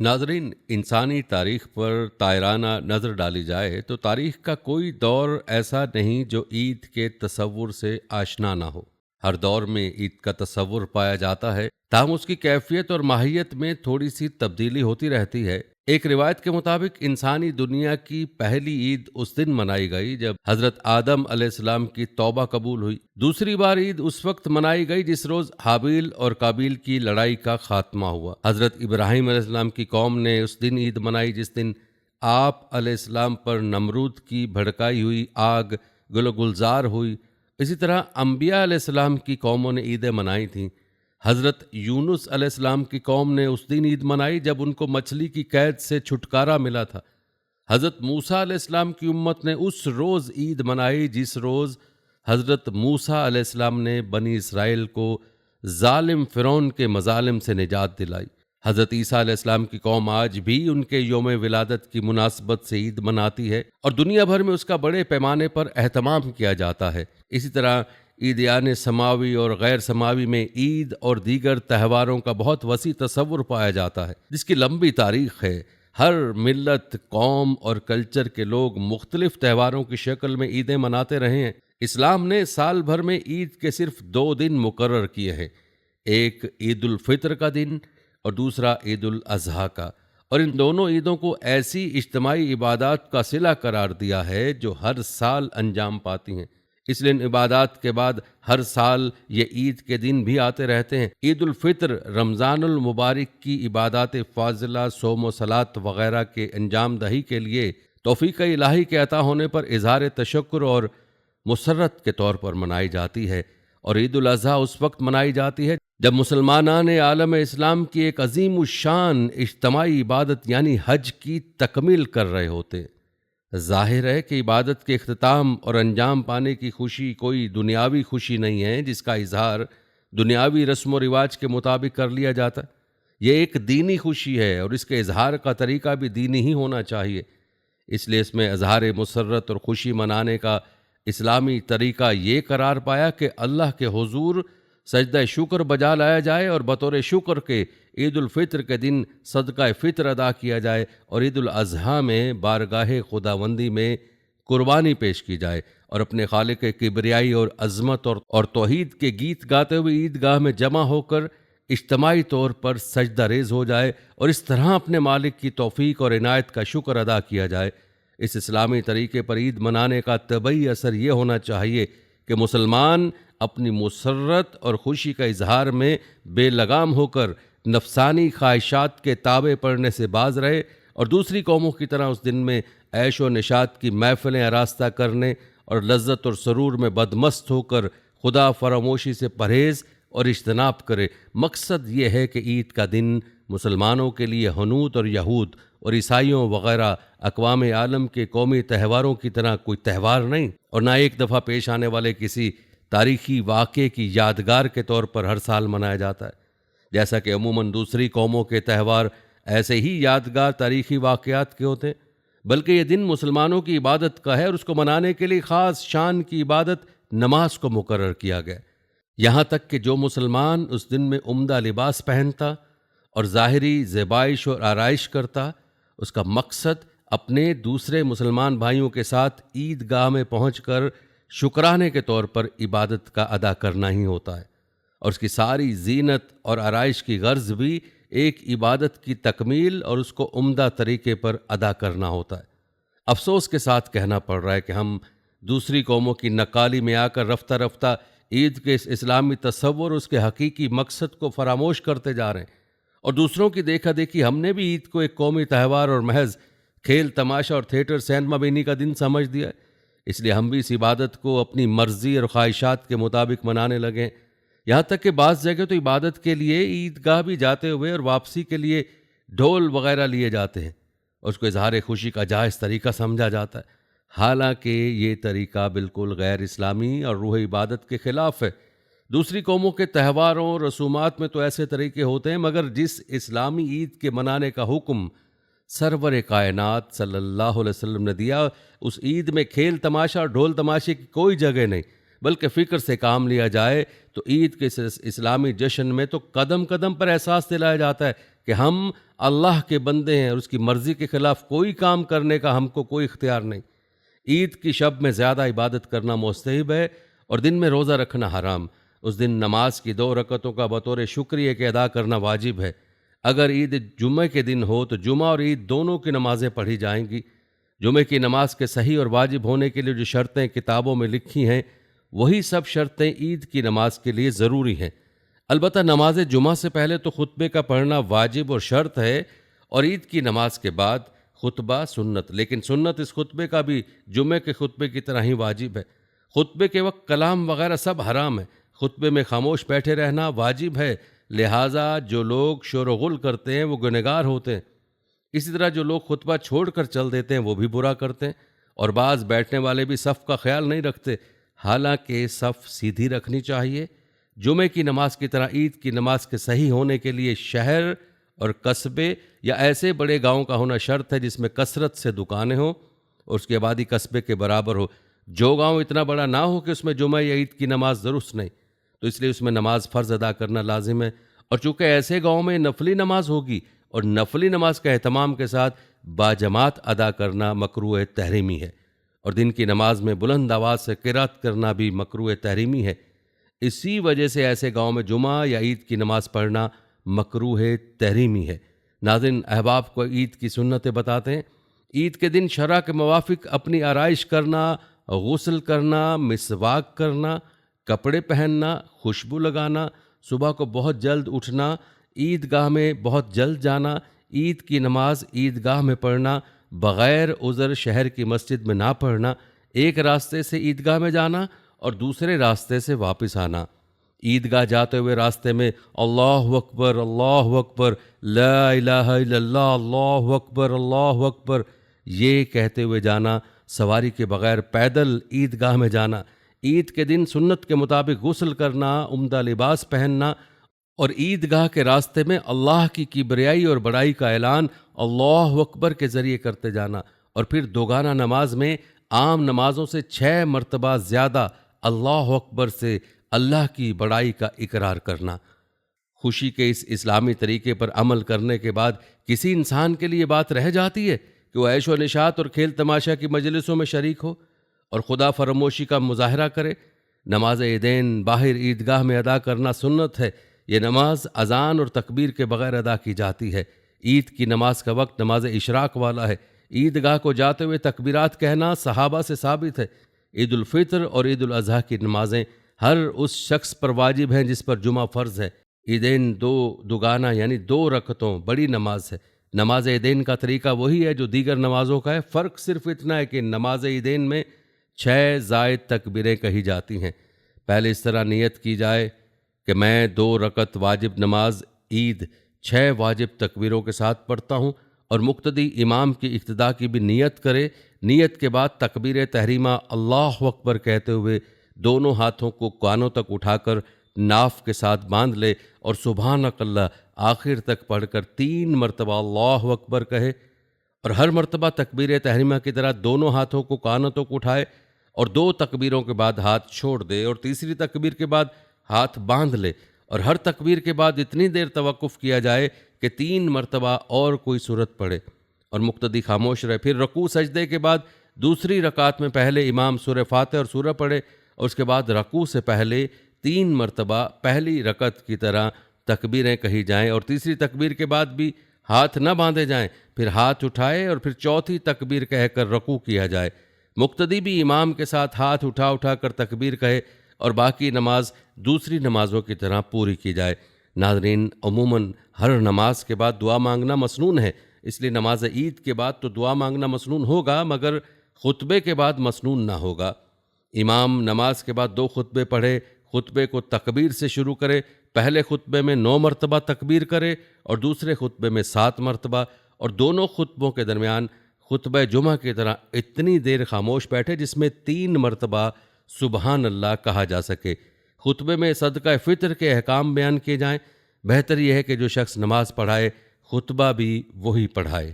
ناظرین، انسانی تاریخ پر طائرانہ نظر ڈالی جائے تو تاریخ کا کوئی دور ایسا نہیں جو عید کے تصور سے آشنا نہ ہو۔ ہر دور میں عید کا تصور پایا جاتا ہے، تاہم اس کی کیفیت اور ماہیت میں تھوڑی سی تبدیلی ہوتی رہتی ہے۔ ایک روایت کے مطابق انسانی دنیا کی پہلی عید اس دن منائی گئی جب حضرت آدم علیہ السلام کی توبہ قبول ہوئی۔ دوسری بار عید اس وقت منائی گئی جس روز حابیل اور قابیل کی لڑائی کا خاتمہ ہوا۔ حضرت ابراہیم علیہ السلام کی قوم نے اس دن عید منائی جس دن آپ علیہ السلام پر نمرود کی بھڑکائی ہوئی آگ گل و گلزار ہوئی۔ اسی طرح انبیاء علیہ السلام کی قوموں نے عیدیں منائی تھیں۔ حضرت یونس علیہ السلام کی قوم نے اس دن عید منائی جب ان کو مچھلی کی قید سے چھٹکارا ملا تھا۔ حضرت موسیٰ علیہ السلام کی امت نے اس روز عید منائی جس روز حضرت موسیٰ علیہ السلام نے بنی اسرائیل کو ظالم فرعون کے مظالم سے نجات دلائی۔ حضرت عیسیٰ علیہ السلام کی قوم آج بھی ان کے یوم ولادت کی مناسبت سے عید مناتی ہے اور دنیا بھر میں اس کا بڑے پیمانے پر اہتمام کیا جاتا ہے۔ اسی طرح عیدیان سماوی اور غیر سماوی میں عید اور دیگر تہواروں کا بہت وسیع تصور پایا جاتا ہے جس کی لمبی تاریخ ہے۔ ہر ملت، قوم اور کلچر کے لوگ مختلف تہواروں کی شکل میں عیدیں مناتے رہے ہیں۔ اسلام نے سال بھر میں عید کے صرف 2 دن مقرر کیے ہیں، ایک عید الفطر کا دن اور دوسرا عید الاضحیٰ کا، اور ان دونوں عیدوں کو ایسی اجتماعی عبادات کا صلہ قرار دیا ہے جو ہر سال انجام پاتی ہیں۔ اس لیے ان عبادات کے بعد ہر سال یہ عید کے دن بھی آتے رہتے ہیں۔ عید الفطر رمضان المبارک کی عبادات فاضلہ، صوم و صلاۃ وغیرہ کے انجام دہی کے لیے توفیق الہی کے عطا ہونے پر اظہار تشکر اور مسرت کے طور پر منائی جاتی ہے، اور عید الاضحیٰ اس وقت منائی جاتی ہے جب مسلمانان عالم اسلام کی ایک عظیم الشان اجتماعی عبادت یعنی حج کی تکمیل کر رہے ہوتے۔ ظاہر ہے کہ عبادت کے اختتام اور انجام پانے کی خوشی کوئی دنیاوی خوشی نہیں ہے جس کا اظہار دنیاوی رسم و رواج کے مطابق کر لیا جاتا۔ یہ ایک دینی خوشی ہے اور اس کے اظہار کا طریقہ بھی دینی ہی ہونا چاہیے۔ اس لیے اس میں اظہار مسرت اور خوشی منانے کا اسلامی طریقہ یہ قرار پایا کہ اللہ کے حضور سجدہ شکر بجا لایا جائے اور بطور شکر کے عید الفطر کے دن صدقہ فطر ادا کیا جائے اور عید الاضحیٰ میں بارگاہ خداوندی میں قربانی پیش کی جائے اور اپنے خالق کبریائی اور عظمت اور توحید کے گیت گاتے ہوئے عیدگاہ میں جمع ہو کر اجتماعی طور پر سجدہ ریز ہو جائے اور اس طرح اپنے مالک کی توفیق اور عنایت کا شکر ادا کیا جائے۔ اس اسلامی طریقے پر عید منانے کا طبعی اثر یہ ہونا چاہیے کہ مسلمان اپنی مسرت اور خوشی کا اظہار میں بے لگام ہو کر نفسانی خواہشات کے تابع پڑنے سے باز رہے اور دوسری قوموں کی طرح اس دن میں عیش و نشاط کی محفلیں آراستہ کرنے اور لذت اور سرور میں بدمست ہو کر خدا فراموشی سے پرہیز اور اجتناب کرے۔ مقصد یہ ہے کہ عید کا دن مسلمانوں کے لیے ہنود اور یہود اور عیسائیوں وغیرہ اقوام عالم کے قومی تہواروں کی طرح کوئی تہوار نہیں، اور نہ ایک دفعہ پیش آنے والے کسی تاریخی واقعے کی یادگار کے طور پر ہر سال منایا جاتا ہے، جیسا کہ عموماً دوسری قوموں کے تہوار ایسے ہی یادگار تاریخی واقعات کے ہوتے ہیں، بلکہ یہ دن مسلمانوں کی عبادت کا ہے اور اس کو منانے کے لیے خاص شان کی عبادت نماز کو مقرر کیا گیا۔ یہاں تک کہ جو مسلمان اس دن میں عمدہ لباس پہنتا اور ظاہری زیبائش اور آرائش کرتا، اس کا مقصد اپنے دوسرے مسلمان بھائیوں کے ساتھ عیدگاہ میں پہنچ کر شکرانے کے طور پر عبادت کا ادا کرنا ہی ہوتا ہے، اور اس کی ساری زینت اور آرائش کی غرض بھی ایک عبادت کی تکمیل اور اس کو عمدہ طریقے پر ادا کرنا ہوتا ہے۔ افسوس کے ساتھ کہنا پڑ رہا ہے کہ ہم دوسری قوموں کی نقالی میں آ کر رفتہ رفتہ عید کے اس اسلامی تصور اور اس کے حقیقی مقصد کو فراموش کرتے جا رہے ہیں، اور دوسروں کی دیکھا دیکھی ہم نے بھی عید کو ایک قومی تہوار اور محض کھیل تماشا اور تھیٹر سینما بینی کا دن سمجھ دیا ہے۔ اس لیے ہم بھی اس عبادت کو اپنی مرضی اور خواہشات کے مطابق منانے لگے، یہاں تک کہ بعض جگہ تو عبادت کے لیے عیدگاہ بھی جاتے ہوئے اور واپسی کے لیے ڈھول وغیرہ لیے جاتے ہیں اور اس کو اظہار خوشی کا جائز طریقہ سمجھا جاتا ہے، حالانکہ یہ طریقہ بالکل غیر اسلامی اور روح عبادت کے خلاف ہے۔ دوسری قوموں کے تہواروں اور رسومات میں تو ایسے طریقے ہوتے ہیں، مگر جس اسلامی عید کے منانے کا حکم سرور کائنات صلی اللہ علیہ وسلم نے دیا، اس عید میں کھیل تماشا اور ڈھول تماشے کی کوئی جگہ نہیں، بلکہ فکر سے کام لیا جائے تو عید کے اس اسلامی جشن میں تو قدم قدم پر احساس دلایا جاتا ہے کہ ہم اللہ کے بندے ہیں اور اس کی مرضی کے خلاف کوئی کام کرنے کا ہم کو کوئی اختیار نہیں۔ عید کی شب میں زیادہ عبادت کرنا مستحب ہے اور دن میں روزہ رکھنا حرام۔ اس دن نماز کی 2 رکعتوں کا بطور شکریہ کے ادا کرنا واجب ہے۔ اگر عید جمعہ کے دن ہو تو جمعہ اور عید دونوں کی نمازیں پڑھی جائیں گی۔ جمعہ کی نماز کے صحیح اور واجب ہونے کے لیے جو شرطیں کتابوں میں لکھی ہیں وہی سب شرطیں عید کی نماز کے لیے ضروری ہیں۔ البتہ نماز جمعہ سے پہلے تو خطبے کا پڑھنا واجب اور شرط ہے، اور عید کی نماز کے بعد خطبہ سنت، لیکن سنت اس خطبے کا بھی جمعے کے خطبے کی طرح ہی واجب ہے۔ خطبے کے وقت کلام وغیرہ سب حرام ہے، خطبے میں خاموش بیٹھے رہنا واجب ہے، لہٰذا جو لوگ شور و غل کرتے ہیں وہ گنہگار ہوتے ہیں۔ اسی طرح جو لوگ خطبہ چھوڑ کر چل دیتے ہیں وہ بھی برا کرتے ہیں، اور بعض بیٹھنے والے بھی صف کا خیال نہیں رکھتے، حالانکہ صف سیدھی رکھنی چاہیے۔ جمعے کی نماز کی طرح عید کی نماز کے صحیح ہونے کے لیے شہر اور قصبے یا ایسے بڑے گاؤں کا ہونا شرط ہے جس میں کثرت سے دکانیں ہوں اور اس کی آبادی قصبے کے برابر ہو۔ جو گاؤں اتنا بڑا نہ ہو کہ اس میں جمعہ یا عید کی نماز درست نہیں، تو اس لیے اس میں نماز فرض ادا کرنا لازم ہے، اور چونکہ ایسے گاؤں میں نفلی نماز ہوگی اور نفلی نماز کا اہتمام کے ساتھ باجماعت ادا کرنا مکروہ تحریمی ہے، اور دن کی نماز میں بلند آواز سے قرات کرنا بھی مکروہ تحریمی ہے۔ اسی وجہ سے ایسے گاؤں میں جمعہ یا عید کی نماز پڑھنا مکروہ تحریمی ہے۔ ناظرین، احباب کو عید کی سنتیں بتاتے ہیں۔ عید کے دن شرع کے موافق اپنی آرائش کرنا، غسل کرنا، مسواک کرنا، کپڑے پہننا، خوشبو لگانا، صبح کو بہت جلد اٹھنا، عیدگاہ میں بہت جلد جانا، عید کی نماز عیدگاہ میں پڑھنا، بغیر عذر شہر کی مسجد میں نہ پڑھنا، ایک راستے سے عیدگاہ میں جانا اور دوسرے راستے سے واپس آنا۔ عیدگاہ جاتے ہوئے راستے میں اللہ اکبر لا الہ الا اللہ، اللہ اکبر یہ کہتے ہوئے جانا، سواری کے بغیر پیدل عیدگاہ میں جانا، عید کے دن سنت کے مطابق غسل کرنا، عمدہ لباس پہننا، اور عیدگاہ کے راستے میں اللہ کی کبریائی اور بڑائی کا اعلان اللہ اکبر کے ذریعے کرتے جانا، اور پھر دوگانہ نماز میں عام نمازوں سے 6 مرتبہ زیادہ اللہ اکبر سے اللہ کی بڑائی کا اقرار کرنا۔ خوشی کے اس اسلامی طریقے پر عمل کرنے کے بعد کسی انسان کے لیے بات رہ جاتی ہے کہ وہ عیش و نشاط اور کھیل تماشا کی مجلسوں میں شریک ہو اور خدا فراموشی کا مظاہرہ کرے۔ نماز عیدین باہر عیدگاہ میں ادا کرنا سنت ہے۔ یہ نماز اذان اور تکبیر کے بغیر ادا کی جاتی ہے۔ عید کی نماز کا وقت نماز اشراق والا ہے۔ عیدگاہ کو جاتے ہوئے تکبیرات کہنا صحابہ سے ثابت ہے۔ عید الفطر اور عید الاضحیٰ کی نمازیں ہر اس شخص پر واجب ہیں جس پر جمعہ فرض ہے۔ عیدین دوگانہ یعنی 2 رکعتوں بڑی نماز ہے۔ نماز عیدین کا طریقہ وہی ہے جو دیگر نمازوں کا ہے، فرق صرف اتنا ہے کہ نماز عیدین میں 6 زائد تکبیریں کہی جاتی ہیں۔ پہلے اس طرح نیت کی جائے کہ میں 2 رکعت واجب نماز عید 6 واجب تکبیروں کے ساتھ پڑھتا ہوں، اور مقتدی امام کی اقتداء کی بھی نیت کرے۔ نیت کے بعد تکبیر تحریمہ اللہ اکبر کہتے ہوئے دونوں ہاتھوں کو کانوں تک اٹھا کر ناف کے ساتھ باندھ لے اور سبحانک اللہ آخر تک پڑھ کر 3 مرتبہ اللہ اکبر کہے، اور ہر مرتبہ تکبیر تحریمہ کی طرح دونوں ہاتھوں کو کانوں تک اٹھائے اور 2 تکبیروں کے بعد ہاتھ چھوڑ دے، اور تیسری تکبیر کے بعد ہاتھ باندھ لے، اور ہر تکبیر کے بعد اتنی دیر توقف کیا جائے کہ 3 مرتبہ اور کوئی سورت پڑھے اور مقتدی خاموش رہے۔ پھر رکوع سجدے کے بعد دوسری رکعت میں پہلے امام سورہ فاتحہ اور سورہ پڑھے، اور اس کے بعد رکوع سے پہلے 3 مرتبہ پہلی رکعت کی طرح تکبیریں کہی جائیں، اور تیسری تکبیر کے بعد بھی ہاتھ نہ باندھے جائیں، پھر ہاتھ اٹھائے اور پھر چوتھی تکبیر کہہ کر رکوع کیا جائے۔ مقتدی بھی امام کے ساتھ ہاتھ اٹھا کر تکبیر کہے اور باقی نماز دوسری نمازوں کی طرح پوری کی جائے۔ ناظرین، عموماً ہر نماز کے بعد دعا مانگنا مسنون ہے، اس لیے نماز عید کے بعد تو دعا مانگنا مسنون ہوگا، مگر خطبے کے بعد مسنون نہ ہوگا۔ امام نماز کے بعد 2 خطبے پڑھے، خطبے کو تکبیر سے شروع کرے، پہلے خطبے میں 9 مرتبہ تکبیر کرے اور دوسرے خطبے میں 7 مرتبہ، اور دونوں خطبوں کے درمیان خطبہ جمعہ کی طرح اتنی دیر خاموش بیٹھے جس میں 3 مرتبہ سبحان اللہ کہا جا سکے۔ خطبے میں صدقہ فطر کے احکام بیان کیے جائیں۔ بہتر یہ ہے کہ جو شخص نماز پڑھائے خطبہ بھی وہی پڑھائے۔